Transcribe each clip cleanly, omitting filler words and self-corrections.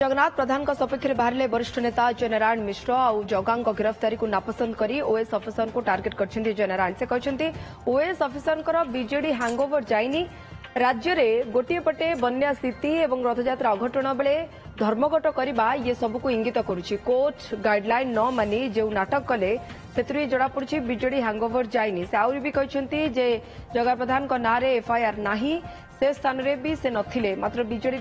जगन्नाथ प्रधान सपक्ष बाहर वरिष्ठ नेता जय नारायण मिश्र और जगां गिरफ्तारी को नापसंद कर ओएस अफिसर को टार्गेट कर जय नारायण से कहते ओएस अफिसर बीजेडी हैंगओवर जाइनी राज्य में गोटे पटे बन्या स्थिति और रथयात्रा अघटन बेले धर्मघट करने ये सबको इंगित करुच्ची कोर्ट गाइडलाइन न मानि जो नाटक कले से जनापड़ी बीजेडी हैंगओवर जाइनी से आहरी भी कहते जगा प्रधान ना एफआईआर नाही से स्थान में भी से नथिले मात्र बीजेडी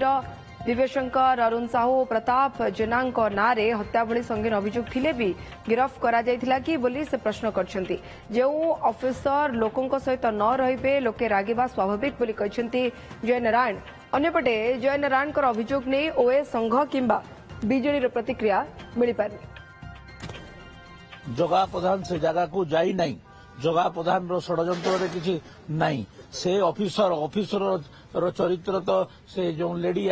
दिव्यशंकर अरुण साहू प्रताप जेना नारे हत्या भली संगीन अभियोग थिले भी गिरफ करा जायथिला कि बोली से प्रश्न करछंती जो ऑफिसर लोकों सहित न रहिबे लोके रागिबा स्वाभाविक बोली कहछंती जय नारायण अन्यपटे जय नारायण अभियोग नहीं ओएस संघ किंबा बीजेडी प्रतिक्रिया मिल पारनी जगा प्रधान से जगह को जाई नहीं जगा प्रधान षड्यंत्र किसी नहीं से ऑफिसर चरित्र तो से जो लेडी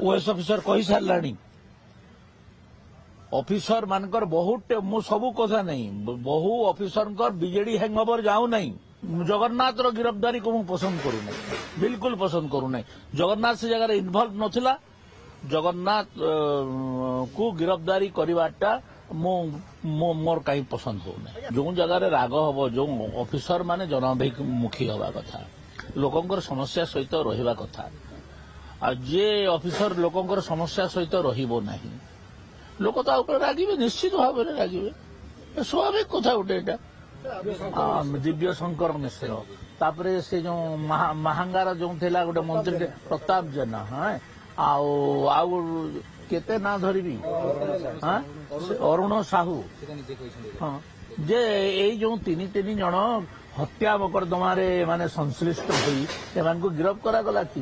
ओएस ऑफिसर कही सारे ऑफिसर मानकर बहुत मु सबू कथा नहीं बहु ऑफिसर बीजेडी हैंगओवर जाऊ नहीं जगन्नाथ गिरफ्तारी को पसंद करू नहीं बिल्कुल पसंद करू नहीं जगन्नाथ से जगह इन्वॉल्व नथिला जगन्नाथ को गिरफ्तारी करवाटा मोर कहीं पसंद हो जो जगह राग हम जो ऑफिसर माने जनाभिमुखी हवा कथा लोकंकर समस्या सहित रहिबा कथा आ जे ऑफिसर लोकंकर समस्या सहित रहिबो नहीं लोक तो ऊपर रागिबे निश्चित भाव में रागिबे स्वाभाविक कथा गोटे दिव्य शंकर मिश्र तापरे से जो महांगार जो थिला गोटे मंत्री प्रताप जेना हाँ आउ केते ना धरबी हाँ अरुण साहू हाँ जे यही जो तीन जन हत्या मकदमा माने संश्लिष्ट होई गिरफ्त करागला कि